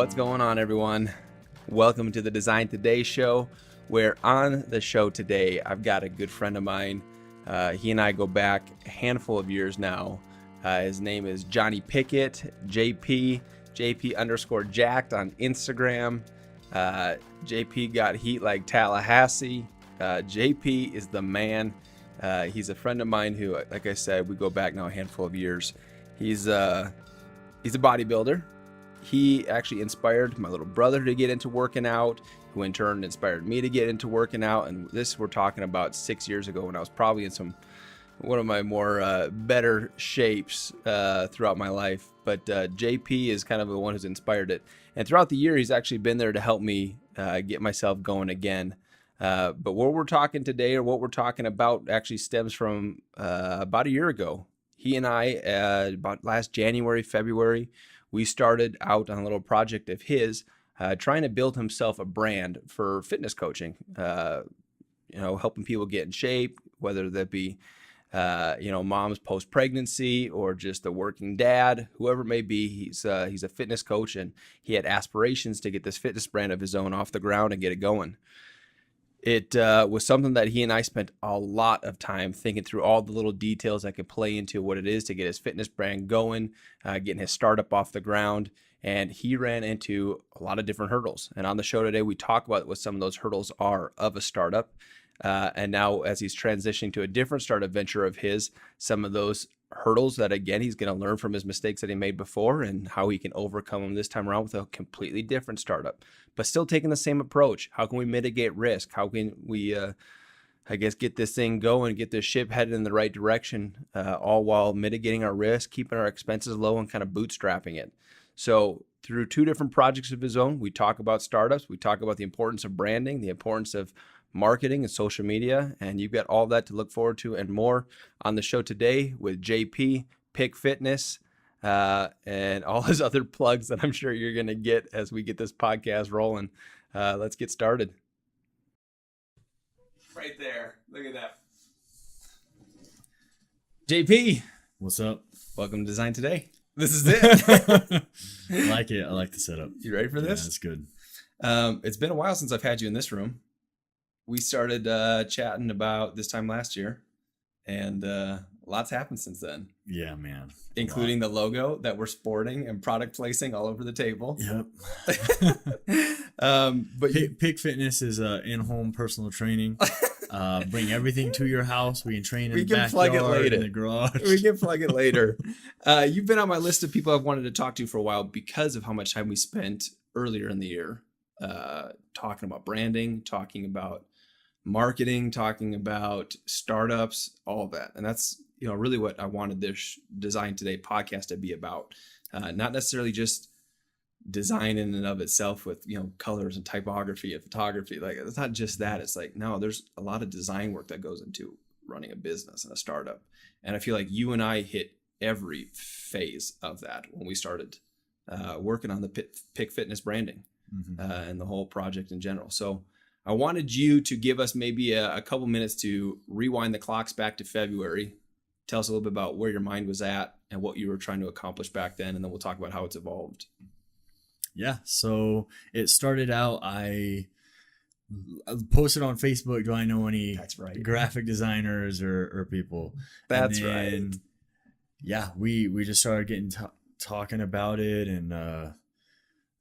What's going on, everyone? Welcome to the Design Today show, where on the show today, I've got a good friend of mine. He and I go back a handful of years now. His name is Johnny Pickett, JP _ jacked on Instagram. JP got heat like Tallahassee. JP is the man. He's a friend of mine who, like I said, we go back now a handful of years. He's a bodybuilder. He actually inspired my little brother to get into working out, who in turn inspired me to get into working out. And this we're talking about 6 years ago when I was probably in one of my more better shapes throughout my life. But JP is kind of the one who's inspired it. And throughout the year, he's actually been there to help me get myself going again. But what we're talking today, or what we're talking about, actually stems from about a year ago. He and I, about last January, February, we started out on a little project of his, trying to build himself a brand for fitness coaching, helping people get in shape, whether that be, moms post-pregnancy or just a working dad, whoever it may be. He's a fitness coach, and he had aspirations to get this fitness brand of his own off the ground and get it going. It was something that he and I spent a lot of time thinking through all the little details that could play into what it is to get his fitness brand going, getting his startup off the ground. And he ran into a lot of different hurdles. And on the show today, we talk about what some of those hurdles are of a startup. And now as he's transitioning to a different startup venture of his, some of those hurdles that, again, he's going to learn from his mistakes that he made before and how he can overcome them this time around with a completely different startup, but still taking the same approach. How can we mitigate risk? How can we, get this thing going, get this ship headed in the right direction, all while mitigating our risk, keeping our expenses low, and kind of bootstrapping it. So through two different projects of his own, we talk about startups. We talk about the importance of branding, the importance of marketing and social media, and you've got all that to look forward to and more on the show today with JP, Pick Fitness, and all his other plugs that I'm sure you're going to get as we get this podcast rolling. Let's get started. Right there. Look at that. JP. What's up? Welcome to Design Today. This is it. I like it. I like the setup. You ready for this? Yeah, that's good. It's been a while since I've had you in this room. We started chatting about this time last year, and lots happened since then. Yeah, man. Including the logo that we're sporting and product placing all over the table. Yep. But Pick Fitness is in-home personal training. Bring everything to your house. We can train in the backyard, in the garage. We can plug it later. You've been on my list of people I've wanted to talk to for a while because of how much time we spent earlier in the year talking about branding, talking about marketing, talking about startups, all of that. And that's, really what I wanted this Design Today podcast to be about. Not necessarily just design in and of itself with, colors and typography and photography. Like, it's not just that. It's like, no, there's a lot of design work that goes into running a business and a startup. And I feel like you and I hit every phase of that when we started working on the Pick Fitness branding and the whole project in general. So I wanted you to give us maybe a couple minutes to rewind the clocks back to February. Tell us a little bit about where your mind was at and what you were trying to accomplish back then, and then we'll talk about how it's evolved. Yeah, so it started out, I posted on Facebook, do I know any graphic designers or people? That's right. Yeah, we just started getting talking about it, and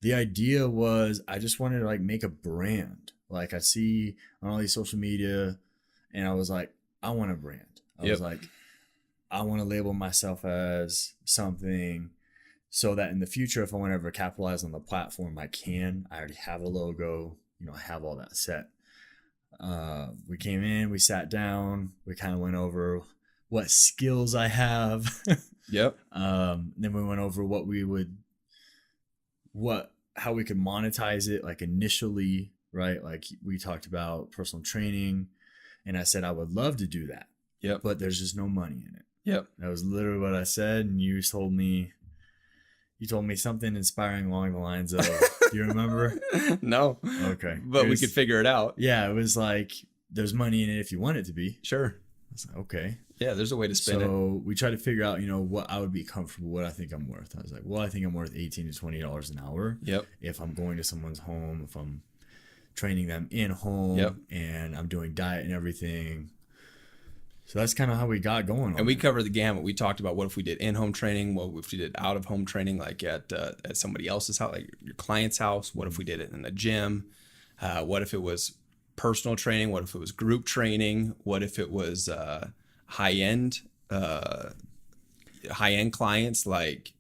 the idea was I just wanted to make a brand. Like, I see on all these social media, and I was like, I want a brand. I was like, I want to label myself as something so that in the future, if I want to ever capitalize on the platform, I can. I already have a logo, I have all that set. We came in, we sat down, we kind of went over what skills I have. Yep. Then we went over how we could monetize it, like initially, right? Like, we talked about personal training, and I said I would love to do that. Yep. But there's just no money in it. Yep. That was literally what I said, and you told me something inspiring along the lines of, do you remember? No. Okay. But we could figure it out. Yeah, it was like, there's money in it if you want it to be. Sure. was like, okay. Yeah, there's a way to spin it. So we tried to figure out, what I would be comfortable, what I think I'm worth. I was like, well, I think I'm worth $18 to $20 an hour. Yep. If I'm going to someone's home, if I'm training them in home, yep. and I'm doing diet and everything. So that's kind of how we got going on. And we covered the gamut. We talked about what if we did in-home training, what if we did out-of-home training, like at somebody else's house, like your client's house. What if we did it in a gym? What if it was personal training? What if it was group training? What if it was high-end clients, like,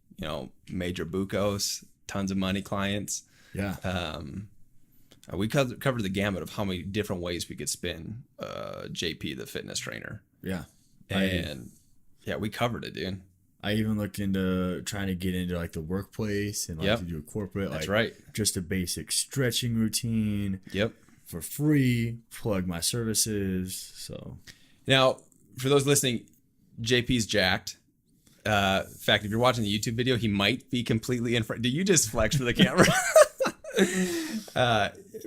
major bucos, tons of money clients? Yeah. We covered the gamut of how many different ways we could spin JP, the fitness trainer. Yeah. And we covered it, dude. I even looked into trying to get into like the workplace and like to do a corporate. That's like, right. Just a basic stretching routine. Yep. For free, plug my services. So now, for those listening, JP's jacked. In fact, if you're watching the YouTube video, he might be completely in frame. Did you just flex for the camera?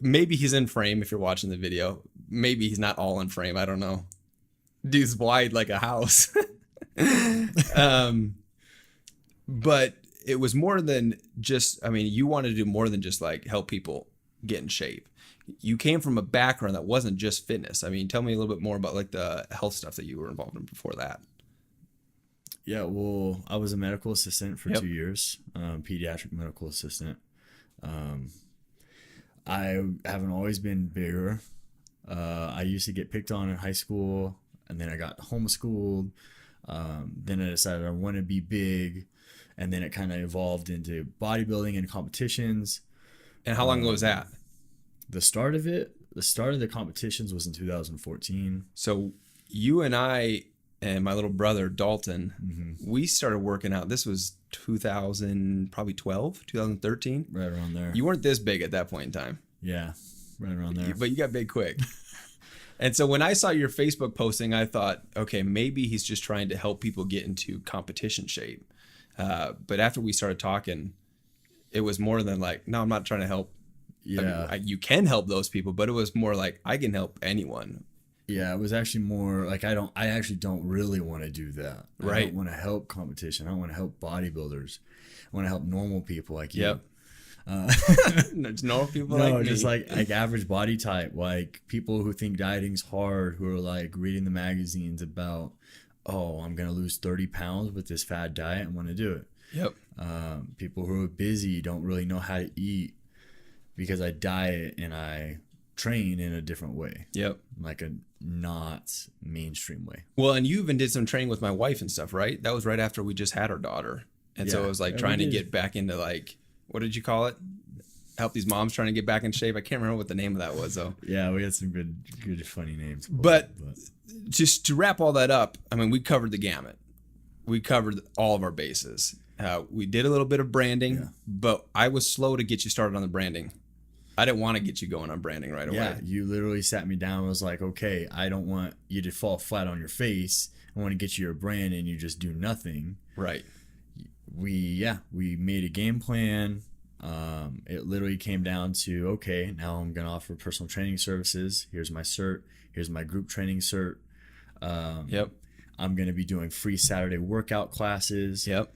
Maybe he's in frame if you're watching the video. Maybe he's not all in frame. I don't know. Dude's wide like a house. But it was more than just, you wanted to do more than just like help people get in shape. You came from a background that wasn't just fitness. Tell me a little bit more about like the health stuff that you were involved in before that. Yeah, well, I was a medical assistant for 2 years, pediatric medical assistant. I haven't always been bigger. I used to get picked on in high school, and then I got homeschooled. Then I decided I want to be big, and then it kind of evolved into bodybuilding and competitions. And how long ago was that? The start of the competitions was in 2014. So you and I and my little brother Dalton, we started working out. This was 2013. Right around there. You weren't this big at that point in time. Yeah, right around there. But you got big quick. And so when I saw your Facebook posting, I thought, okay, maybe he's just trying to help people get into competition shape. But after we started talking, it was more than like, no, I'm not trying to help. Yeah. You can help those people, but it was more like, I can help anyone. Yeah, it was actually more like I actually don't really want to do that. Right. I don't want to help competition. I don't want to help bodybuilders. I want to help normal people like you. Yep. Normal people like me. No, just like average body type, like people who think dieting's hard, who are like reading the magazines about, oh, I'm going to lose 30 pounds with this fad diet and want to do it. Yep. People who are busy, don't really know how to eat because I diet and I train in a different way. Yep. Like a not mainstream way. Well, and you even did some training with my wife and stuff, right? That was right after we just had our daughter. And so it was like trying to get back into like, what did you call it? Help these moms trying to get back in shape. I can't remember what the name of that was though. Yeah, we had some good funny names. But just to wrap all that up, we covered the gamut. We covered all of our bases. We did a little bit of branding, but I was slow to get you started on the branding. I didn't want to get you going on branding right away. Yeah, you literally sat me down and was like, okay, I don't want you to fall flat on your face. I want to get you your brand and you just do nothing. Right. We made a game plan. It literally came down to, okay, now I'm going to offer personal training services. Here's my cert. Here's my group training cert. Yep. I'm going to be doing free Saturday workout classes. Yep.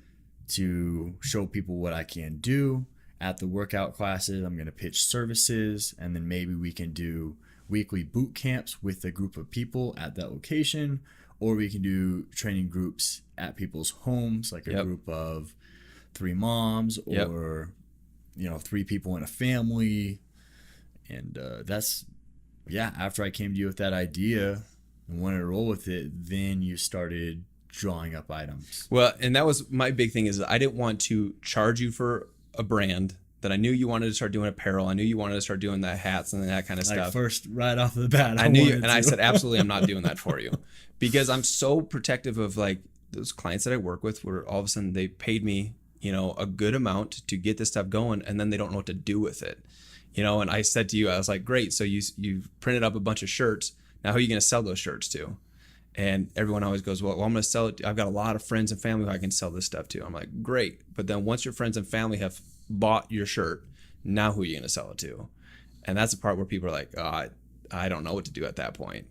To show people what I can do. At the workout classes, I'm going to pitch services, and then maybe we can do weekly boot camps with a group of people at that location, or we can do training groups at people's homes, like a group of 3 moms or 3 people in a family. And after I came to you with that idea and wanted to roll with it, then you started drawing up items. Well, and that was my big thing, is I didn't want to charge you for a brand. That I knew you wanted to start doing apparel. I knew you wanted to start doing the hats and that kind of stuff. First, right off the bat, I knew you, and I said, absolutely, I'm not doing that for you, because I'm so protective of like those clients that I work with, where all of a sudden they paid me, a good amount to get this stuff going, and then they don't know what to do with it, And I said to you, I was like, great, so you printed up a bunch of shirts. Now who are you going to sell those shirts to? And everyone always goes, well, I'm going to sell it. I've got a lot of friends and family who I can sell this stuff to. I'm like, great. But then once your friends and family have bought your shirt, now who are you going to sell it to? And that's the part where people are like, oh, I don't know what to do at that point.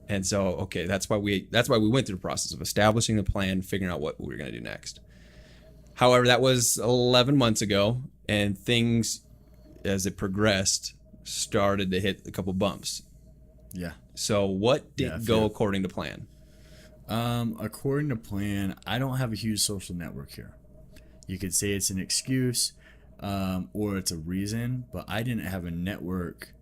And so, okay, that's why we went through the process of establishing the plan, figuring out what we were going to do next. However, that was 11 months ago, and things, as it progressed, started to hit a couple bumps. Yeah. So what didn't go according to plan? According to plan, I don't have a huge social network here. You could say it's an excuse, or it's a reason, but I didn't have a network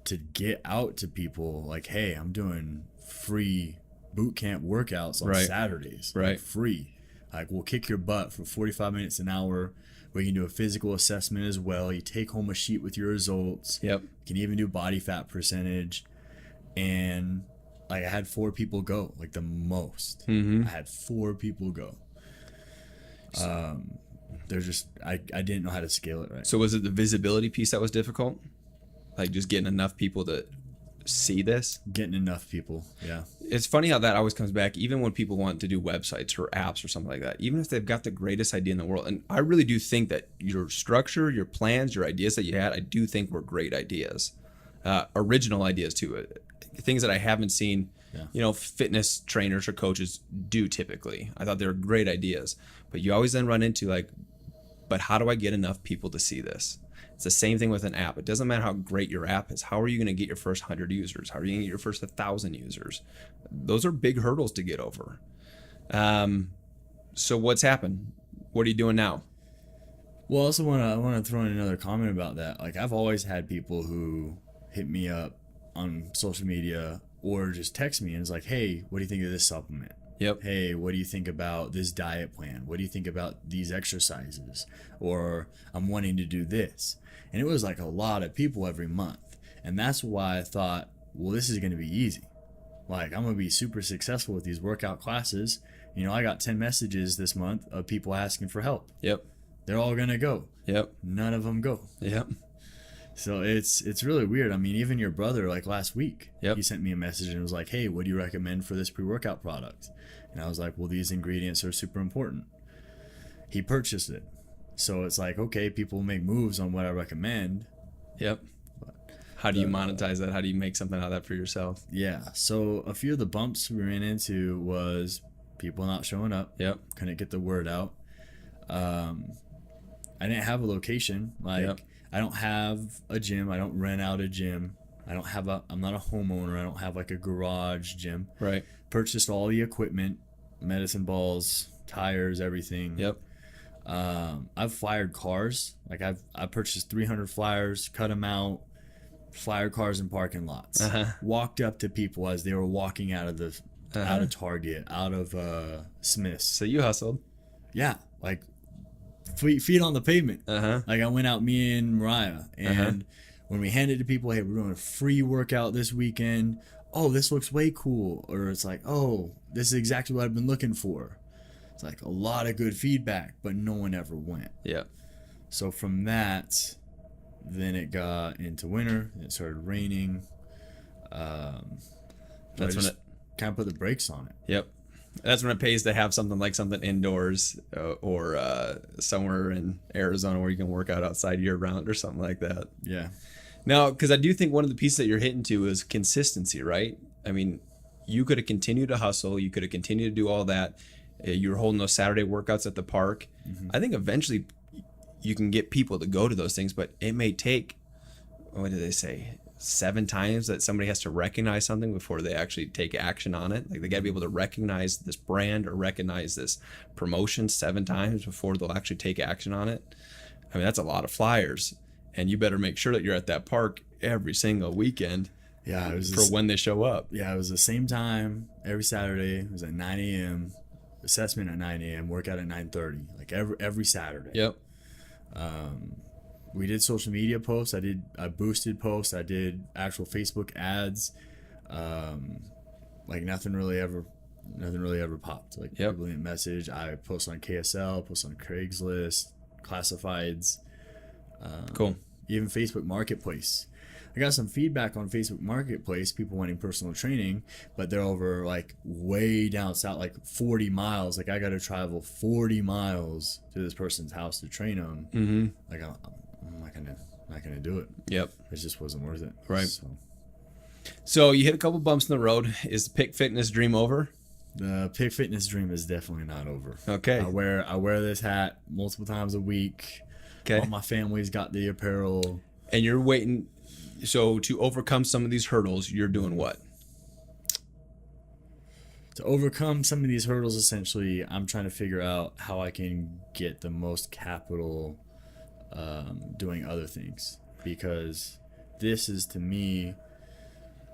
to get out to people like, hey, I'm doing free boot camp workouts on Saturdays. Right. Like free. Like, we'll kick your butt for 45 minutes an hour. We can do a physical assessment as well. You take home a sheet with your results. Yep. You can even do body fat percentage. And like, I had 4 people go, like the most. Mm-hmm. I had 4 people go. They're just, I didn't know how to scale it right. So was it the visibility piece that was difficult? Like just getting enough people to see this? Getting enough people, yeah. It's funny how that always comes back, even when people want to do websites or apps or something like that, even if they've got the greatest idea in the world. And I really do think that your structure, your plans, your ideas that you had, I do think were great ideas. Original ideas too. Things that I haven't seen, fitness trainers or coaches do typically. I thought they were great ideas. But you always then run into like, but how do I get enough people to see this? It's the same thing with an app. It doesn't matter how great your app is. How are you going to get your first 100 users? How are you going to get your first 1,000 users? Those are big hurdles to get over. So what's happened? What are you doing now? Well, I also want to throw in another comment about that. Like, I've always had people who hit me up on social media or just text me and it's like, hey, what do you think of this supplement? Yep. Hey, what do you think about this diet plan? What do you think about these exercises? Or I'm wanting to do this. And it was like a lot of people every month. And that's why I thought, well, this is going to be easy. Like, I'm going to be super successful with these workout classes. I got 10 messages this month of people asking for help. Yep. They're all going to go. Yep. None of them go. Yep. So it's really weird. I mean, even your brother, like last week, Yep. he sent me a message and was like, hey, what do you recommend for this pre-workout product? And I was like, well, these ingredients are super important. He purchased it. So it's like, okay, people make moves on what I recommend. Yep. How do you monetize that? How do you make something out of that for yourself? Yeah. So a few of the bumps we ran into was people not showing up. Yep. Couldn't get the word out. I didn't have a location. Like, Yep. I don't have a gym. I don't rent out a gym. I'm not a homeowner. I don't have like a garage gym. Right. Purchased all the equipment, medicine balls, tires, everything. Yep. I've flyed cars. Like, I purchased 300 flyers, cut them out, flyered cars in parking lots. Uh-huh. Walked up to people as they were walking out of out of Target, out of Smith's. So you hustled. Yeah, like feet on the pavement. Uh-huh. Like, I went out, me and Mariah, and when we handed it to people, hey, we're doing a free workout this weekend. Oh, this looks way cool. Or it's like, oh, this is exactly what I've been looking for. It's like a lot of good feedback, but no one ever went. Yeah. So from that, then it got into winter. It started raining. That's when it kind of put the brakes on it. Yep. That's when it pays to have something indoors or somewhere in Arizona where you can work out outside year round or something like that. Yeah. Now, because I do think one of the pieces that you're hitting to is consistency, right? I mean, you could have continued to hustle. You could have continued to do all that. You were holding those Saturday workouts at the park. Mm-hmm. I think eventually you can get people to go to those things, but it may take, what do they say, 7 times that somebody has to recognize something before they actually take action on it. Like, they got to be able to recognize this brand or recognize this promotion 7 times before they'll actually take action on it. I mean, that's a lot of flyers, and you better make sure that you're at that park every single weekend. Yeah, it was for when they show up. Yeah, it was the same time every Saturday. It was at 9 a.m. Assessment at 9 a.m. Workout at 9:30. Like every Saturday. Yep. We did social media posts. I boosted posts. I did actual Facebook ads. Like nothing really ever popped. Like, people didn't message. I post on KSL, post on Craigslist, classifieds. Cool. Even Facebook Marketplace. I got some feedback on Facebook Marketplace, people wanting personal training, but they're over like way down south, like 40 miles. Like, I got to travel 40 miles to this person's house to train them. Mm-hmm. Like, I'm not gonna do it. Yep. It just wasn't worth it. Right. So. So you hit a couple bumps in the road. Is the Pick Fitness dream over? The Pick Fitness dream is definitely not over. Okay. I wear this hat multiple times a week. Okay. All my family's got the apparel. And you're waiting. So to overcome some of these hurdles, you're doing what? To overcome some of these hurdles, essentially, I'm trying to figure out how I can get the most capital doing other things. Because this is, to me,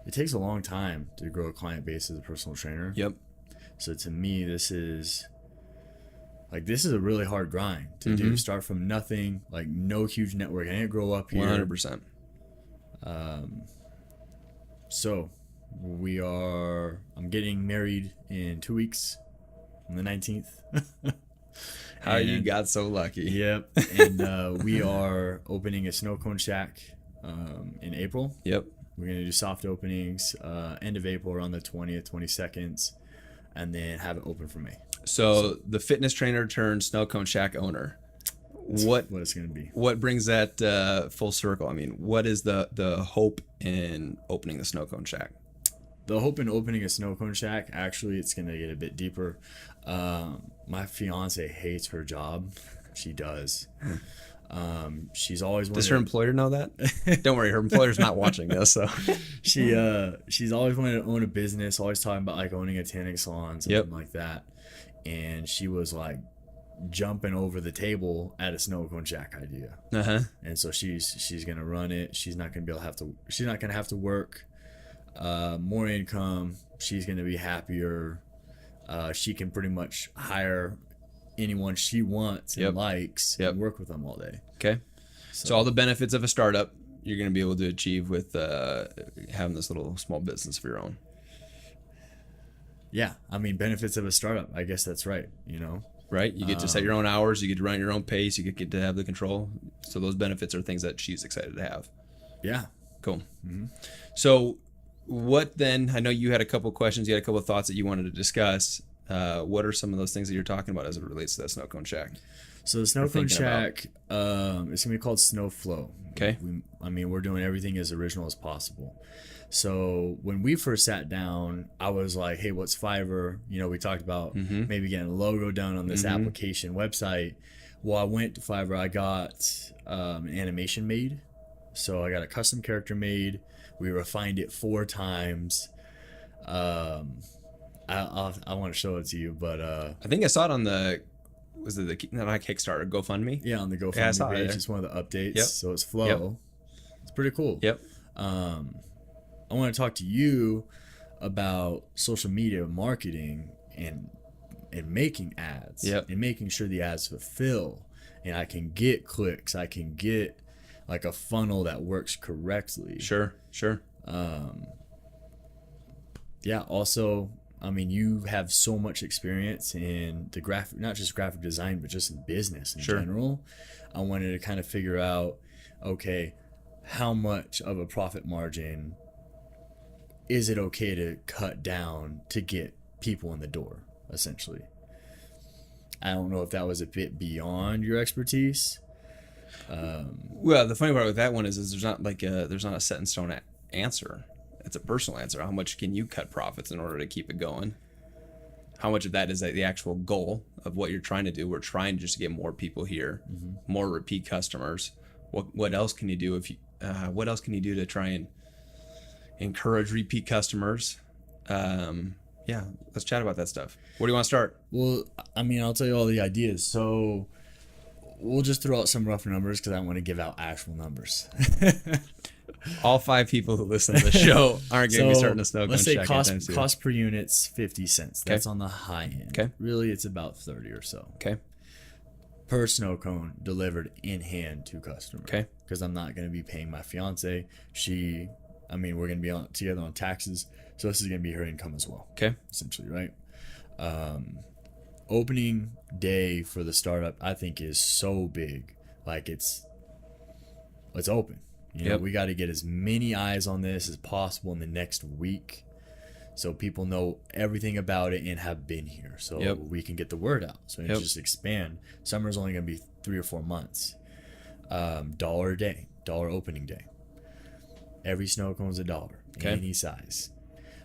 it takes a long time to grow a client base as a personal trainer. Yep. So to me, this is a really hard grind to do. Start from nothing, like no huge network. I didn't grow up here. 100%. So I'm getting married in 2 weeks on the 19th. How you got so lucky. Yep. And we are opening a Snowcone shack in April. Yep. We're going to do soft openings end of April, around the 20th, 22nd, and then have it open for May. So the fitness trainer turned Snowcone shack owner. What it's going to be. What brings that full circle? I mean, what is the hope in opening the Snowcone shack? The hope in opening a Snowcone shack, actually, it's going to get a bit deeper. My fiance hates her job. She does. She's always wanted. Does her employer know that? Don't worry, her employer's not watching this. So she's always wanted to own a business. Always talking about like owning a tanning salon, something like that. And she was like jumping over the table at a Snowcone shack idea. And so she's gonna run it. She's not gonna have to work. More income. She's gonna be happier. She can pretty much hire anyone she wants and likes and work with them all day. Okay. So all the benefits of a startup you're going to be able to achieve with having this little small business of your own. Yeah. I mean, benefits of a startup. I guess that's right. Right. You get to set your own hours. You get to run your own pace. You get to have the control. So those benefits are things that she's excited to have. Yeah. Cool. So what then? I know you had a couple questions. You had a couple of thoughts that you wanted to discuss. What are some of those things that you're talking about as it relates to that Snowcone shack? So the Snowcone shack, it's going to be called Snow Flow. Okay. We're doing everything as original as possible. So when we first sat down, I was like, hey, what's Fiverr? We talked about maybe getting a logo done on this application website. Well, I went to Fiverr. I got an animation made. So I got a custom character made. We refined it 4 times. I want to show it to you, but I think I saw it on not Kickstarter, GoFundMe? Yeah, on the GoFundMe page. It's one of the updates. Yep. So it's Flow. Yep. It's pretty cool. Yep. I want to talk to you about social media marketing and making ads. Yep. And making sure the ads fulfill, and I can get clicks. I can get like a funnel that works correctly. Sure. Yeah. Also, you have so much experience in the not just graphic design, but just in business in general. I wanted to kind of figure out, okay, how much of a profit margin is it okay to cut down to get people in the door, essentially? I don't know if that was a bit beyond your expertise. Well, the funny part with that one is there's not a set in stone answer. It's a personal answer. How much can you cut profits in order to keep it going? How much of that is the actual goal of what you're trying to do? We're trying just to get more people here, more repeat customers. What else can you do what else can you do to try and encourage repeat customers? Yeah, let's chat about that stuff. Where do you want to start? Well, I'll tell you all the ideas. So we'll just throw out some rough numbers because I want to give out actual numbers. All 5 people who listen to the show aren't going to be starting a Snowcone shack. Let's say cost per unit's 50 cents. Okay. That's on the high end. Okay. Really, it's about 30 or so. Okay. Per Snowcone delivered in hand to customer. Okay. Because I'm not going to be paying my fiance. We're going to be together on taxes. So this is going to be her income as well. Okay. Essentially, right? Opening day for the startup, I think, is so big. Like it's open. We got to get as many eyes on this as possible in the next week, so people know everything about it and have been here, so we can get the word out. So it just expand. Summer's only going to be 3 or 4 months. $1 a day, $1 opening day. Every snow cone's $1, Okay. any size.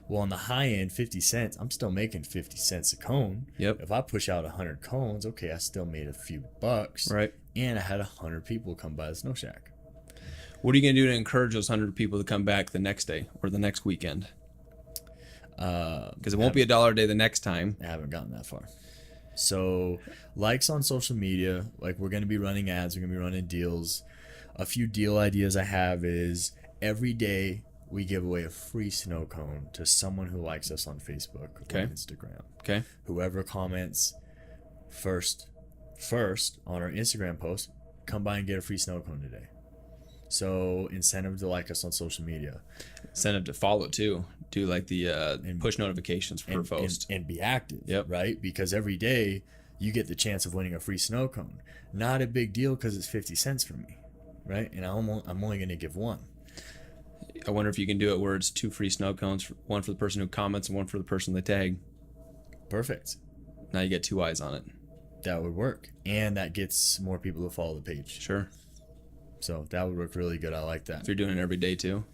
Well, on the high end, 50 cents, I'm still making 50 cents a cone. Yep. If I push out 100 cones, okay, I still made a few bucks. Right. And I had 100 people come by the snow shack. What are you going to do to encourage those 100 people to come back the next day or the next weekend? Because it won't be $1 a day the next time. I haven't gotten that far. So likes on social media, like we're going to be running ads, we're going to be running deals. A few deal ideas I have is every day we give away a free snow cone to someone who likes us on Facebook Okay. or Instagram. Okay. Whoever comments first on our Instagram post, come by and get a free snow cone today. So incentive to like us on social media. Incentive to follow too. Do like the push notifications for posts. And be active, Yep. right? Because every day you get the chance of winning a free snow cone. Not a big deal because it's 50 cents for me, right? And I'm only going to give one. I wonder if you can do it where it's 2 free snow cones, one for the person who comments and one for the person they tag. Perfect. Now you get 2 eyes on it. That would work. And that gets more people to follow the page. Sure. So that would work really good. I like that. If you're doing it every day too.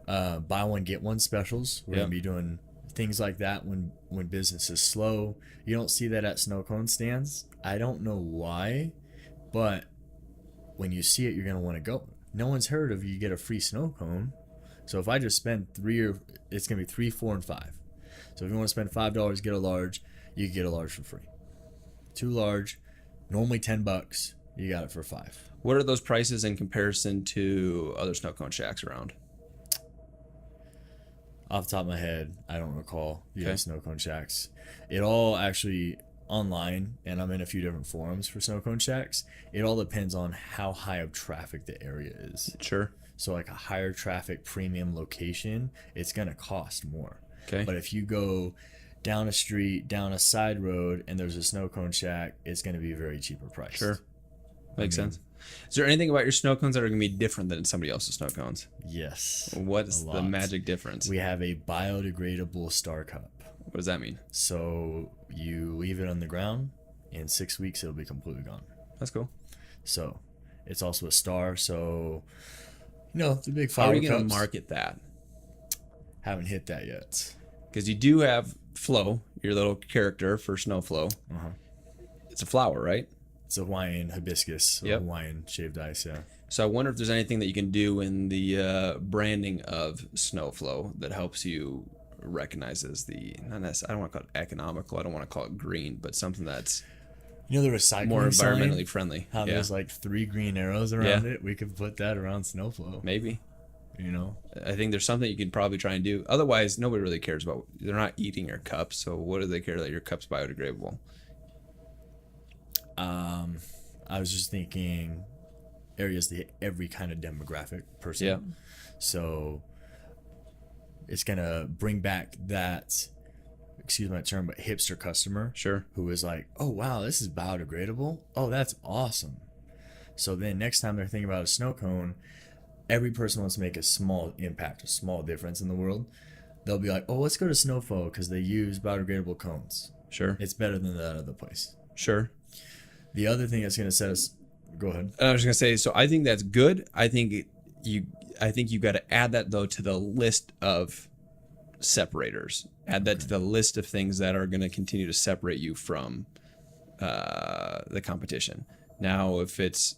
Buy one, get one specials. We're going to be doing things like that when business is slow. You don't see that at snow cone stands. I don't know why, but when you see it, you're going to want to go. No one's heard of you get a free snow cone. So if I just spend it's going to be 3, 4, and 5. So if you want to spend $5, get a large, you can get a large for free. 2 large, normally $10. You got it for $5. What are those prices in comparison to other snow cone shacks around? Off the top of my head, I don't recall the Okay. other snow cone shacks. It all actually online, and I'm in a few different forums for snow cone shacks. It all depends on how high of traffic the area is. Sure. So like a higher traffic premium location, it's going to cost more. Okay. But if you go down a street, down a side road, and there's a snow cone shack, it's going to be a very cheaper price. Sure. Makes sense. Is there anything about your snow cones that are going to be different than somebody else's snow cones? Yes. What's a the lot. magic difference? We have a biodegradable star cup. What does that mean? So you leave it on the ground, in 6 weeks it'll be completely gone. That's cool. So it's also a star. So the big How flower are you going cups. to market that? Haven't hit that yet. Because you do have Flo, your little character for Snow Flo. Uh-huh. It's a flower, right? It's a Hawaiian hibiscus, or Yep. Hawaiian shaved ice. Yeah. So I wonder if there's anything that you can do in the branding of Snow Flo that helps you recognize as the, I don't want to call it economical, I don't want to call it green, but something that's The recycling more sign, environmentally friendly. how Yeah, there's like 3 green arrows around it. We could put that around Snowflow. maybe. I think there's something you can probably try and do. Otherwise, nobody really cares about. They're not eating your cups, so what do they care that your cup's biodegradable? I was just thinking areas that hit every kind of demographic person. Yeah. So it's gonna bring back that, excuse my term, but hipster customer. Sure. Who is like, oh wow, this is biodegradable. Oh, that's awesome. So then next time they're thinking about a snow cone, every person wants to make a small impact, a small difference in the world. They'll be like, oh, let's go to Snowflow because they use biodegradable cones. Sure. It's better than that other place. Sure. The other thing that's going to set us, go ahead. I was just gonna say, so I think that's good. I think you got to add that though to the list of separators. Add that to the list of things that are going to continue to separate you from the competition. Now, if it's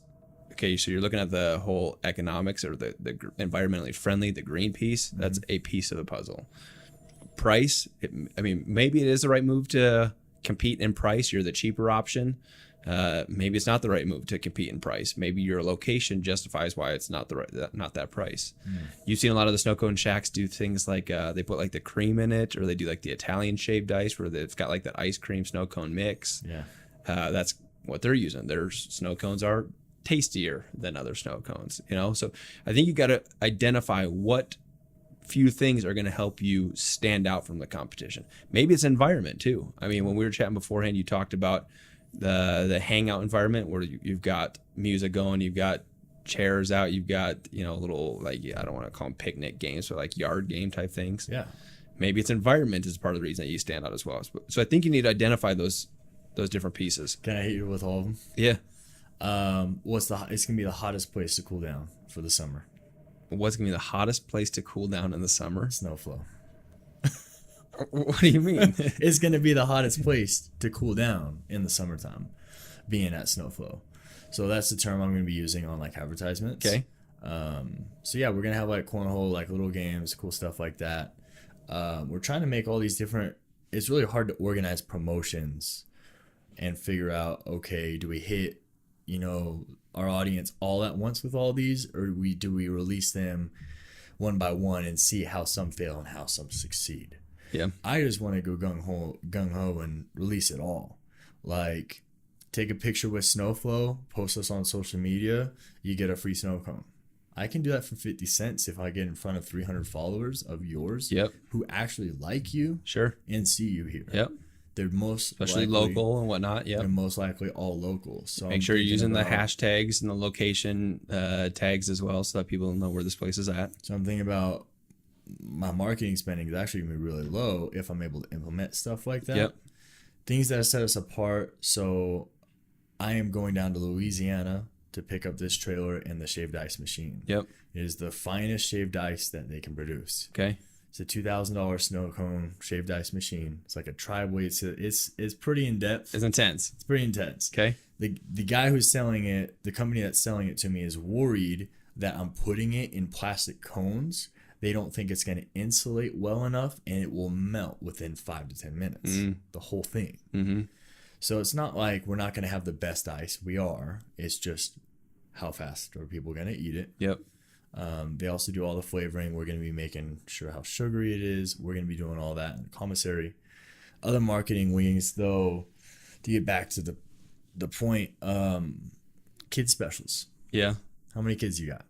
okay, so you're looking at the whole economics or the environmentally friendly, the green piece. That's a piece of the puzzle. Price. Maybe it is the right move to compete in price. You're the cheaper option. Maybe it's not the right move to compete in price. Maybe your location justifies why it's not that price. You've seen a lot of the snow cone shacks do things like they put like the cream in it, or they do like the Italian shaved ice where they've got like that ice cream snow cone mix. Yeah. That's what they're using. Their snow cones are tastier than other snow cones, So I think you got to identify what few things are going to help you stand out from the competition. Maybe it's environment too. When we were chatting beforehand, you talked about the hangout environment where you've got music going, you've got chairs out, you've got little I don't want to call them picnic games, but like yard game type things. Yeah. Maybe it's environment is part of the reason that you stand out as well. So I think you need to identify those different pieces. Can I hit you with all of them? Yeah. It's gonna be the hottest place to cool down for the summer? What's gonna be the hottest place to cool down in the summer? Snowflow. What do you mean? It's going to be the hottest place to cool down in the summertime, being at Snowflow. So that's the term I'm going to be using on like advertisements. Okay. So yeah, we're going to have like cornhole, like little games, cool stuff like that. We're trying to make all these different, it's really hard to organize promotions and figure out, okay, do we hit, our audience all at once with all these, or do we release them one by one and see how some fail and how some succeed? Yeah. I just want to go gung ho and release it all. Like, take a picture with Snowflow, post us on social media, you get a free snow cone. I can do that for 50 cents if I get in front of 300 followers of yours who actually like you and see you here. Yep. They're especially local and whatnot. Yep. They're most likely all local. So make sure you're using the hashtags and the location tags as well so that people know where this place is at. So I'm thinking about my marketing spending is actually going to be really low if I'm able to implement stuff like that. Yep. Things that set us apart. So I am going down to Louisiana to pick up this trailer and the shaved ice machine. Yep. It is the finest shaved ice that they can produce. Okay. It's a $2,000 Snowcone shaved ice machine. It's like a tri-weight. It's pretty in depth. It's intense. It's pretty intense. Okay. The guy who's selling it, the company that's selling it to me, is worried that I'm putting it in plastic cones. They don't think it's going to insulate well enough, and it will melt within 5 to 10 minutes. The whole thing. Mm-hmm. So it's not like we're not going to have the best ice. We are. It's just how fast are people going to eat it. Yep. They also do all the flavoring. We're going to be making sure how sugary it is. We're going to be doing all that in the commissary. Other marketing wings, though, to get back to the point, kids specials. Yeah. How many kids you got?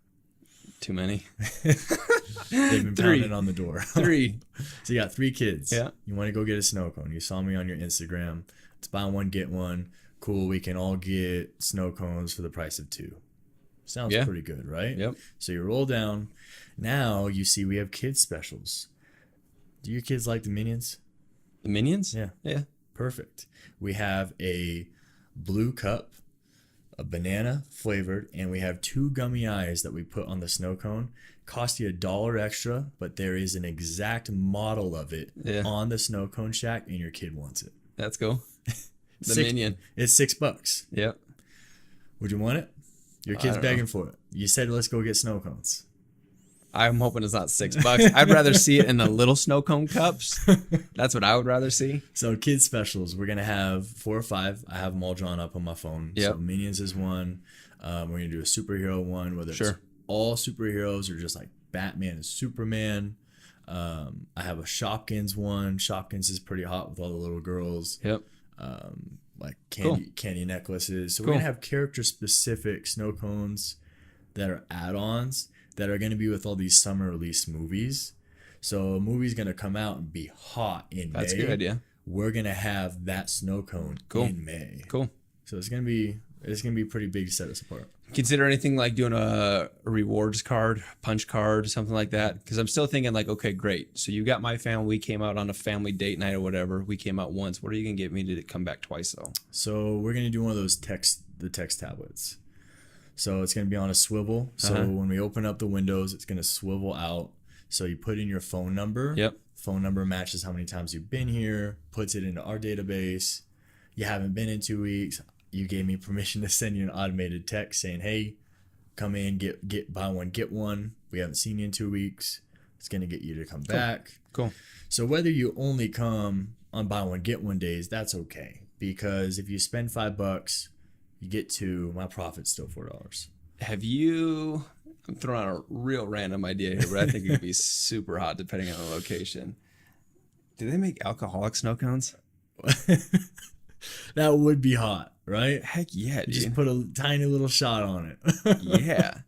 Too many. They've been pounding on the door. 3. So you got 3 kids. Yeah. You want to go get a snow cone. You saw me on your Instagram. It's buy one, get one. Cool. We can all get snow cones for the price of 2. Sounds pretty good, right? Yep. So you roll down. Now you see we have kids specials. Do your kids like the Minions? The Minions? Yeah. Yeah. Perfect. We have a blue cup, a banana flavored, and we have 2 gummy eyes that we put on the snow cone. Cost you $1 extra, but there is an exact model of it on the Snow Cone Shack, and your kid wants it. Let's go. The Minion. It's $6. Yep. Would you want it? Your kid's begging for it. You said, let's go get snow cones. I'm hoping it's not $6. I'd rather see it in the little snow cone cups. That's what I would rather see. So kids specials, we're going to have 4 or 5. I have them all drawn up on my phone. Yep. So Minions is one. We're going to do a superhero one, whether it's all superheroes or just like Batman and Superman. I have a Shopkins one. Shopkins is pretty hot with all the little girls. Yep. Like candy necklaces. So we're going to have character-specific snow cones that are add-ons that are going to be with all these summer release movies. So a movie's going to come out and be hot in May. That's a good idea. We're going to have that snow cone in May. Cool. So it's going to be pretty big to set us apart. Consider anything like doing a rewards card, punch card, something like that? Because I'm still thinking like, okay, great. So you got my family. We came out on a family date night or whatever. We came out once. What are you going to get me to come back twice though? So we're going to do one of those text tablets. So it's going to be on a swivel. So when we open up the windows, it's going to swivel out. So you put in your phone number. Yep. Phone number matches how many times you've been here, puts it into our database. You haven't been in 2 weeks. You gave me permission to send you an automated text saying, hey, come in, get buy one, get one. We haven't seen you in 2 weeks. It's going to get you to come back. Cool. So whether you only come on buy one, get one days, that's okay. Because if you spend $5, you get 2, my profit's still $4. I'm throwing out a real random idea here, but I think it could be super hot depending on the location. Do they make alcoholic snow cones? That would be hot, right? Heck yeah, dude. Just put a tiny little shot on it. Yeah.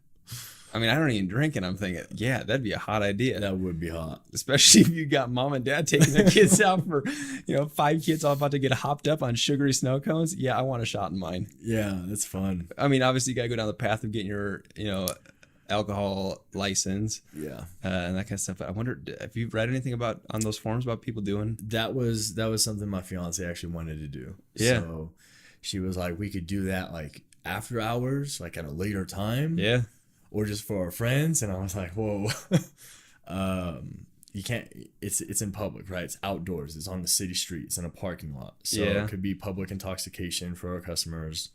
I mean, I don't even drink it. I'm thinking, yeah, that'd be a hot idea. That would be hot. Especially if you got mom and dad taking their kids out for, 5 kids all about to get hopped up on sugary snow cones. Yeah, I want a shot in mine. Yeah, that's fun. I mean, obviously you got to go down the path of getting your, alcohol license. Yeah. And that kind of stuff. I wonder if you've read anything on those forums about people doing. That was something my fiance actually wanted to do. Yeah. So she was like, we could do that like after hours, like at a later time. Yeah. or just for our friends. And I was like, whoa. You can't, it's in public, right? It's outdoors. It's on the city street. It's in a parking lot. So Yeah. it could be public intoxication for our customers.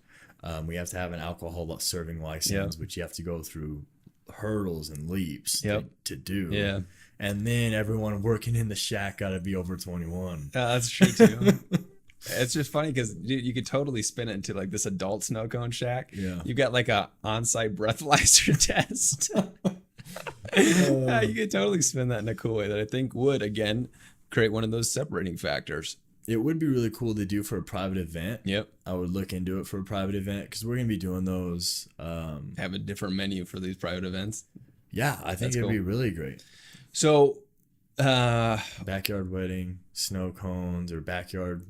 We have to have an alcohol serving license, which you have to go through hurdles and leaps to do. Yeah. And then everyone working in the shack got to be over 21. That's true too. It's just funny because you could totally spin it into like this adult Snowcone shack. Yeah. You got like a on-site breathalyzer test. You could totally spin that in a cool way that I think would, again, create one of those separating factors. It would be really cool to do for a private event. Yep. I would look into it for a private event because we're going to be doing those. Have a different menu for these private events. Yeah, I think it'd be really great. So, backyard wedding, snow cones, or backyard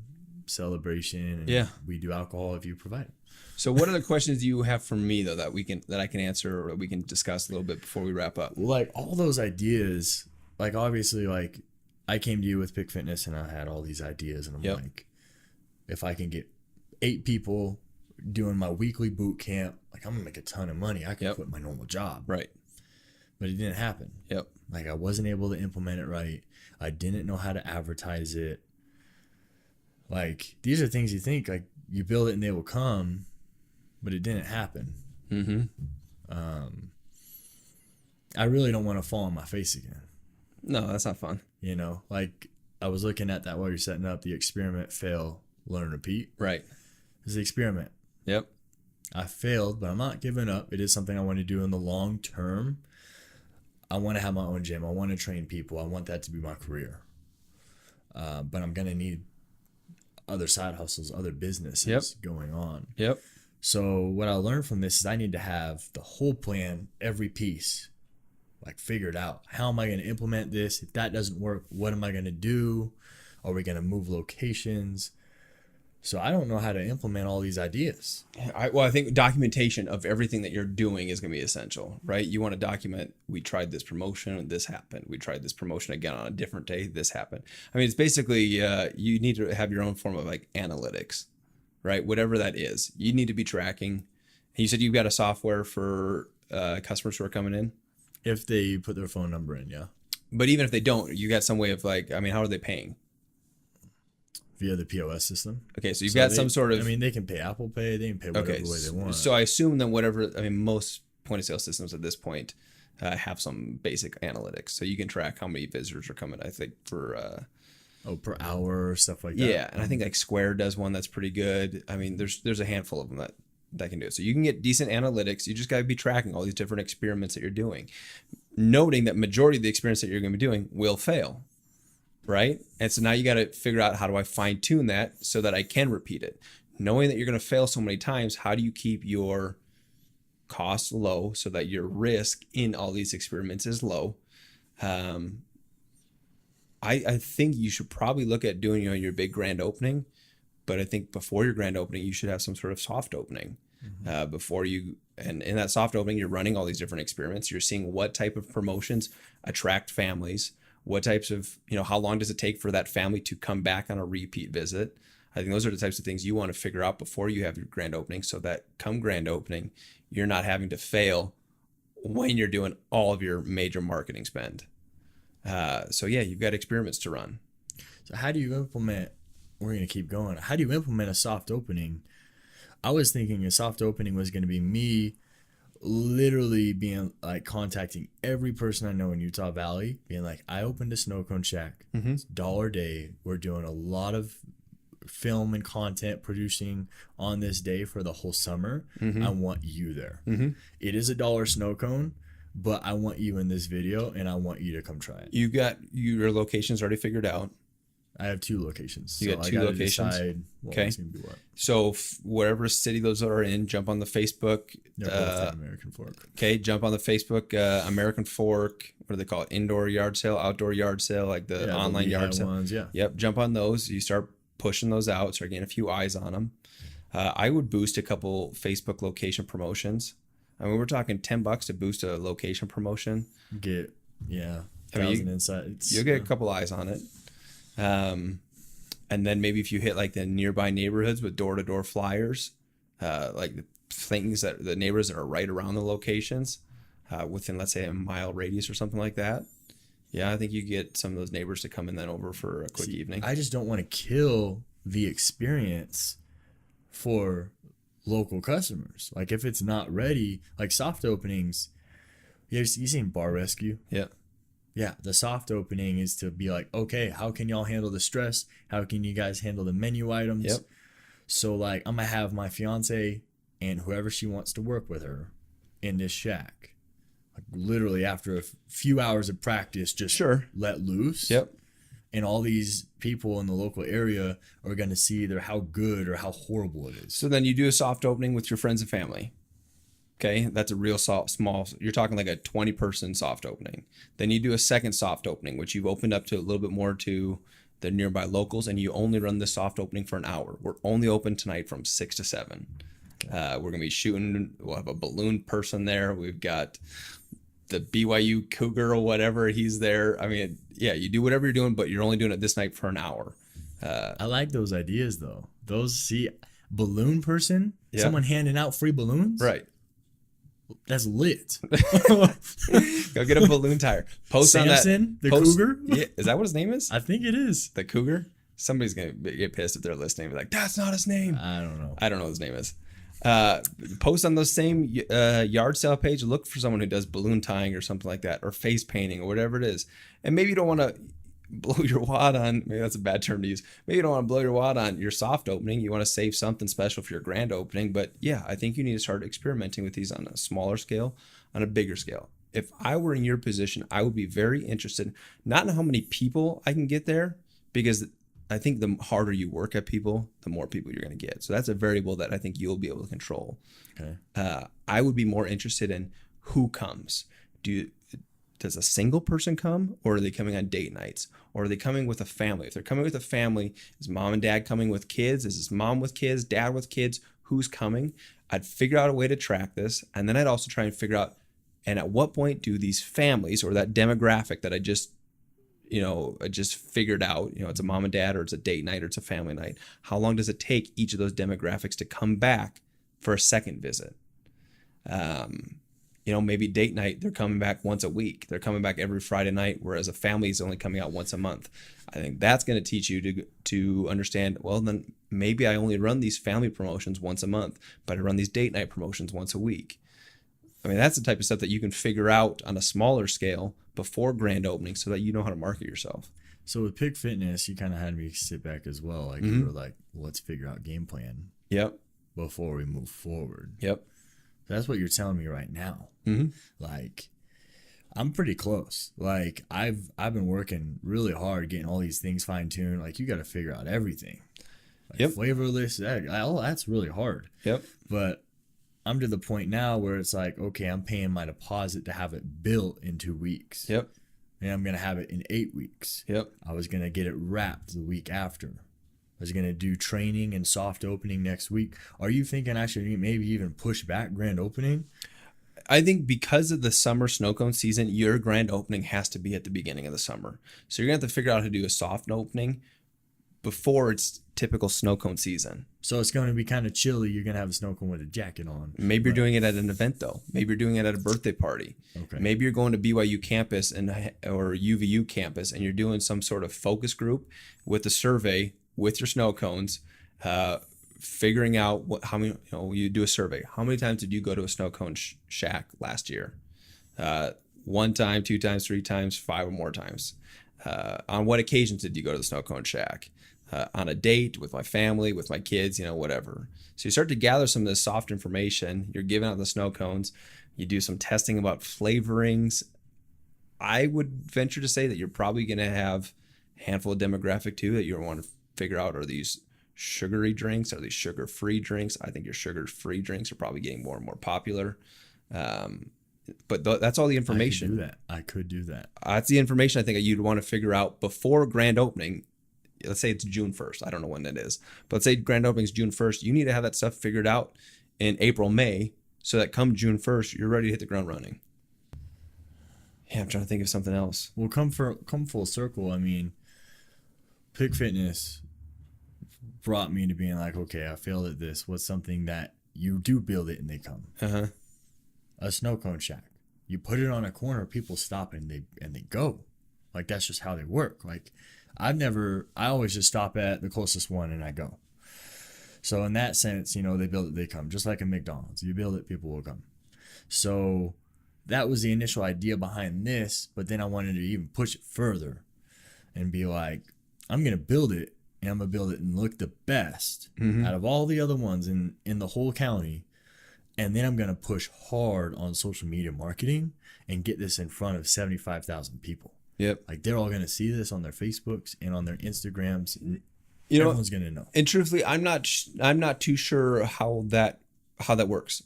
celebration. And we do alcohol if you provide it. So what other questions do you have for me though that I can answer or we can discuss a little bit before we wrap up? Like all those ideas, like obviously like I came to you with Pick Fitness and I had all these ideas and I'm like, if I can get 8 people doing my weekly boot camp, like I'm gonna make a ton of money. I can quit my normal job. Right. But it didn't happen. Yep. Like I wasn't able to implement it right. I didn't know how to advertise it. Like these are things you think like you build it and they will come. But it didn't happen. Mm-hmm. I really don't want to fall on my face again. No, that's not fun. You know, like I was looking at that while you're setting up the experiment, fail, learn, repeat. Right. It's the experiment. Yep. I failed, but I'm not giving up. It is something I want to do in the long term. I want to have my own gym. I want to train people. I want that to be my career. But I'm going to need other side hustles, other businesses going on. Yep. So what I learned from this is I need to have the whole plan, every piece, like figured out. How am I going to implement this? If that doesn't work, what am I going to do? Are we going to move locations? So I don't know how to implement all these ideas. I think documentation of everything that you're doing is going to be essential, right? You want to document, we tried this promotion, this happened. We tried this promotion again on a different day, this happened. I mean, it's basically you need to have your own form of like analytics. Right, whatever that is, you need to be tracking. And you said you've got a software for customers who are coming in. If they put their phone number in, yeah. But even if they don't, you got some way of like, I mean, how are they paying? Via the POS system. Okay, so you've got some sort of. I mean, they can pay Apple Pay. They can pay whatever way they want. So I assume that whatever. I mean, most point of sale systems at this point have some basic analytics, so you can track how many visitors are coming. I think for. Per hour or stuff like that. Yeah, and I think like Square does one that's pretty good. I mean, there's a handful of them that can do it. So you can get decent analytics. You just got to be tracking all these different experiments that you're doing, noting that majority of the experiments that you're going to be doing will fail, right? And so now you got to figure out how do I fine tune that so that I can repeat it. Knowing that you're going to fail so many times, how do you keep your costs low so that your risk in all these experiments is low? I think you should probably look at doing your big grand opening, but I think before your grand opening, you should have some sort of soft opening before you. And in that soft opening, you're running all these different experiments. You're seeing what type of promotions attract families, what types of, how long does it take for that family to come back on a repeat visit? I think those are the types of things you want to figure out before you have your grand opening so that come grand opening, you're not having to fail when you're doing all of your major marketing spend. So yeah, you've got experiments to run. So how do you implement, we're going to keep going. How do you implement a soft opening? I was thinking a soft opening was going to be me literally being like contacting every person I know in Utah Valley, being like, I opened a Snowcone shack. It's $1 a day. We're doing a lot of film and content producing on this day for the whole summer. I want you there. It is $1 Snowcone. But I want you in this video, and I want you to come try it. You got your locations already figured out. I have 2 locations. You got 2 locations. Okay. Gonna be what. So wherever city those are in, jump on the Facebook. They're both at American Fork. Okay, jump on the Facebook American Fork. What do they call it? Indoor yard sale, outdoor yard sale, like the online yard sale. Ones, yeah. Yep. Jump on those. You start pushing those out. Start getting a few eyes on them. I would boost a couple Facebook location promotions. I mean, we're talking $10 to boost a location promotion. Get 1,000 insights. You'll get a couple eyes on it. And then maybe if you hit like the nearby neighborhoods with door-to-door flyers, like things that the neighbors that are right around the locations, within, let's say, a mile radius or something like that, yeah, I think you get some of those neighbors to come in then over for a quick evening. I just don't want to kill the experience for local customers. Like if it's not ready, like soft openings, you seen Bar Rescue? Yeah. Yeah, the soft opening is to be like, okay, how can y'all handle the stress? How can you guys handle the menu items? Yep. So like I'm gonna have my fiance and whoever she wants to work with her in this shack. Like literally after a few hours of practice, just let loose. Yep. And all these people in the local area are going to see either how good or how horrible it is. So then you do a soft opening with your friends and family. Okay, that's a real small. You're talking like a 20-person soft opening. Then you do a second soft opening, which you've opened up to a little bit more to the nearby locals, and you only run the soft opening for an hour. We're only open tonight from 6 to 7. Okay. We're going to be shooting. We'll have a balloon person there. We've got the BYU Cougar or whatever. He's there. I mean, yeah, you do whatever you're doing, but you're only doing it this night for an hour. I like those ideas though. Balloon person, someone handing out free balloons. Right. That's lit. Go get a balloon tire. Post Samson, on that. The Cougar? Yeah, is that what his name is? I think it is. The Cougar? Somebody's going to get pissed if they're listening and be like, that's not his name. I don't know. I don't know what his name is. Post on those same yard sale page. Look for someone who does balloon tying or something like that, or face painting or whatever it is. And maybe you don't want to blow your wad on, maybe that's a bad term to use. Maybe you don't want to blow your wad on your soft opening. You want to save something special for your grand opening. But yeah, I think you need to start experimenting with these on a smaller scale, on a bigger scale. If I were in your position, I would be very interested, not in how many people I can get there, because I think the harder you work at people, the more people you're going to get. So that's a variable that I think you'll be able to control. Okay. I would be more interested in who comes. Does a single person come, or are they coming on date nights, or are they coming with a family? If they're coming with a family, is mom and dad coming with kids? Is this mom with kids, dad with kids? Who's coming? I'd figure out a way to track this, and then I'd also try and figure out, and at what point do these families, or that demographic that I just figured out, it's a mom and dad, or it's a date night, or it's a family night. How long does it take each of those demographics to come back for a second visit? Maybe date night, they're coming back once a week. They're coming back every Friday night, whereas a family is only coming out once a month. I think that's going to teach you to understand, well, then maybe I only run these family promotions once a month, but I run these date night promotions once a week. I mean, that's the type of stuff that you can figure out on a smaller scale before grand opening so that you know how to market yourself. So with Pick Fitness, you kind of had me sit back as well. Like you were like, let's figure out game plan. Yep. Before we move forward. Yep. That's what you're telling me right now. Mm-hmm. Like, I'm pretty close. Like, I've been working really hard getting all these things fine tuned. Like, you got to figure out everything. Like, flavorless. That's really hard. Yep. But I'm to the point now where it's like, okay, I'm paying my deposit to have it built in 2 weeks. Yep. And I'm going to have it in 8 weeks. Yep. I was going to get it wrapped the week after. I was going to do training and soft opening next week. Are you thinking I should maybe even push back grand opening? I think because of the summer Snowcone season, your grand opening has to be at the beginning of the summer. So you're going to have to figure out how to do a soft opening before it's typical Snowcone season. So it's going to be kind of chilly. You're going to have a Snowcone with a jacket on. Maybe you're doing it at an event, though. Maybe you're doing it at a birthday party. Okay. Maybe you're going to BYU campus or UVU campus, and you're doing some sort of focus group with a survey with your snow cones, figuring out how many, you do a survey. How many times did you go to a snow cone shack last year? 1 time, 2 times, 3 times, 5 or more times. On what occasions did you go to the snow cone shack? On a date, with my family, with my kids, whatever. So you start to gather some of this soft information. You're giving out the snow cones. You do some testing about flavorings. I would venture to say that you're probably going to have a handful of demographic too that you want to figure out. Are these sugary drinks? Are these sugar-free drinks? I think your sugar-free drinks are probably getting more and more popular. But that's all the information. I could do that. That's the information I think you'd want to figure out before grand opening. Let's say it's June 1st. I don't know when that is. But let's say grand opening is June 1st. You need to have that stuff figured out in April, May, so that come June 1st, you're ready to hit the ground running. Yeah, I'm trying to think of something else. Well, come full circle. I mean, Pick Fitness brought me to being like, okay, I failed at this. What's something that you do build it and they come? Uh-huh. A snow cone shack. You put it on a corner, people stop and they go. Like, that's just how they work. Like, I always just stop at the closest one and I go. So in that sense, you know, they build it, they come. Just like a McDonald's. You build it, people will come. So that was the initial idea behind this, but then I wanted to even push it further and be like, I'm going to build it, and I'm going to build it and look the best out of all the other ones in the whole county. And then I'm going to push hard on social media marketing and get this in front of 75,000 people. Yep. Like, they're all going to see this on their Facebooks and on their Instagrams. You know, everyone's going to know. And truthfully, I'm not too sure how that works.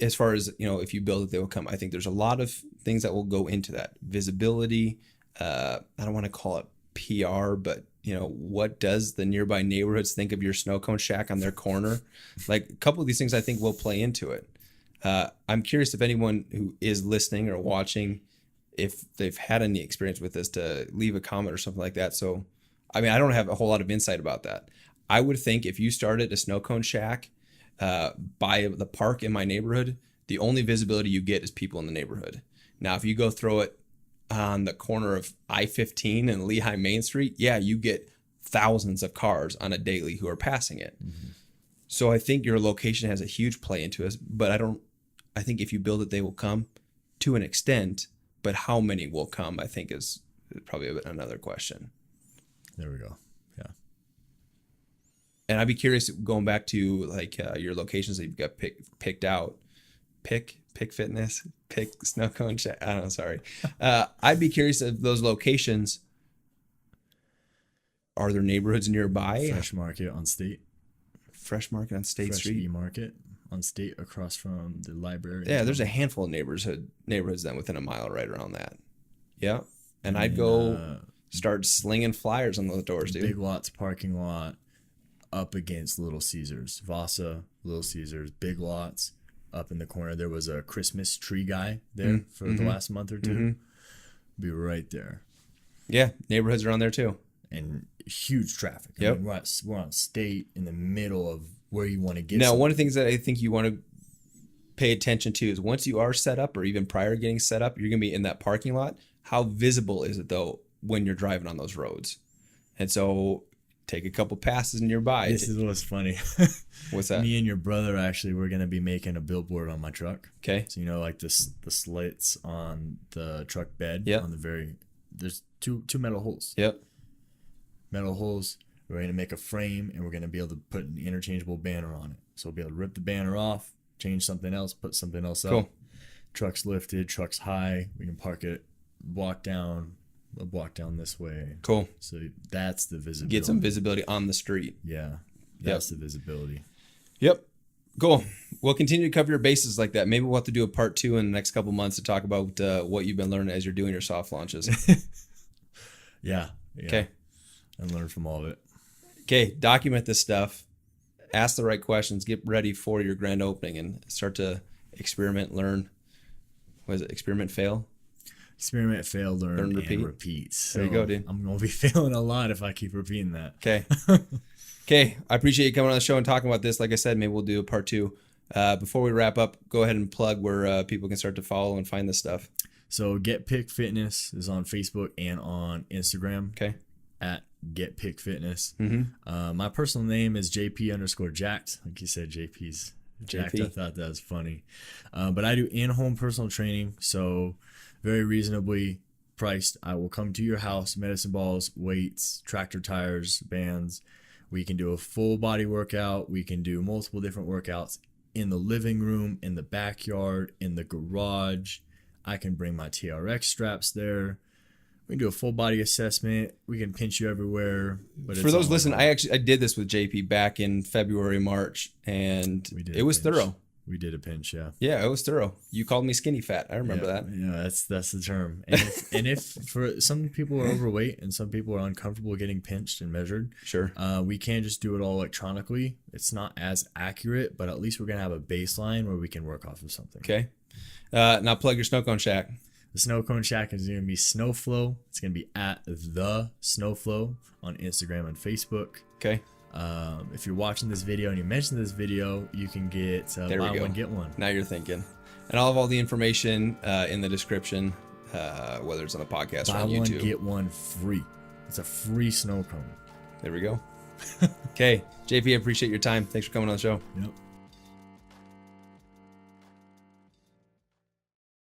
As far as, you know, if you build it, they will come. I think there's a lot of things that will go into that. Visibility. I don't want to call it PR, but, you know, what does the nearby neighborhoods think of your Snowcone shack on their corner? Like, a couple of these things I think will play into it. I'm curious if anyone who is listening or watching, if they've had any experience with this, to leave a comment or something like that. So, I mean, I don't have a whole lot of insight about that. I would think if you started a Snowcone shack by the park in my neighborhood, the only visibility you get is people in the neighborhood. Now, if you go throw it on the corner of I-15 and Lehigh Main Street, yeah, you get thousands of cars on a daily who are passing it. Mm-hmm. So I think your location has a huge play into it, but I think if you build it, they will come to an extent, but how many will come, I think is probably another question. There we go. Yeah. And I'd be curious, going back to like your locations that you've got picked out, pick fitness, pick Snowcone. I don't know. Sorry. I'd be curious if those locations, are there neighborhoods nearby? Fresh Market on State. Fresh Market on State Fresh Street. E-Market on State across from the library. Yeah, there's a handful of neighborhoods then within a mile right around that. Yeah. And I'd go start slinging flyers on those doors, dude. Big Lots parking lot up against Little Caesars. Vasa, Little Caesars, Big Lots up in the corner. There was a Christmas tree guy there for the last month or two. Be right there. Yeah, neighborhoods are on there too. And huge traffic. Yep. I mean, we're on State in the middle of where you want to get. Now, something. one of the things that I think you want to pay attention to is once you are set up, or even prior to getting set up, you're going to be in that parking lot. How visible is it though when you're driving on those roads? And so take a couple passes nearby. This is what's funny. What's that? Me and your brother actually we're going to be making a billboard on my truck. Okay. So, you know, like the slits on the truck bed. Yep. On the there's two metal holes. Yep. Metal holes. We're going to make a frame, and we're going to be able to put an interchangeable banner on it. So we'll be able to rip the banner off, change something else, put something else Cool. up. Truck's lifted, truck's high. We can park it, walk down this way. Cool. So that's the visibility. Get some visibility on the street. Yeah. That's the visibility. Yep. Cool. We'll continue to cover your bases like that. Maybe we'll have to do a part 2 in the next couple months to talk about what you've been learning as you're doing your soft launches. Yeah. Okay. And learn from all of it. Okay. Document this stuff. Ask the right questions. Get ready for your grand opening and start to experiment, learn. What is it? Experiment, fail? Experiment, fail, learn and repeat. repeat. So there you go, dude. I'm going to be failing a lot if I keep repeating that. Okay. Okay. I appreciate you coming on the show and talking about this. Like I said, maybe we'll do a part 2. Before we wrap up, go ahead and plug where people can start to follow and find this stuff. So Get Pick Fitness is on Facebook and on Instagram. Okay. At Get Pick Fitness. Mm-hmm. My personal name is JP_Jacked. Like you said, JP's Jacked. JP. I thought that was funny. But I do in-home personal training. So very reasonably priced. I will come to your house, medicine balls, weights, tractor tires, bands. We can do a full body workout. We can do multiple different workouts in the living room, in the backyard, in the garage. I can bring my TRX straps there. We can do a full body assessment. We can pinch you everywhere. But For those listening, I did this with JP back in February, March, and it was thorough. We did a pinch, yeah. Yeah, it was thorough. You called me skinny fat. I remember that. Yeah, that's the term. And if for some people are overweight and some people are uncomfortable getting pinched and measured, sure, we can just do it all electronically. It's not as accurate, but at least we're gonna have a baseline where we can work off of something. Okay. Now plug your Snowcone Shack. The Snowcone Shack is going to be Snowflow. It's going to be at the Snowflow on Instagram and Facebook. Okay. If you're watching this video and you mention this video, you can get buy one, get one. Now you're thinking. And I'll have all the information in the description, whether it's on the podcast or Buy on one, YouTube. get one free. It's a free snow cone. There we go. Okay, JP, I appreciate your time. Thanks for coming on the show. Yep.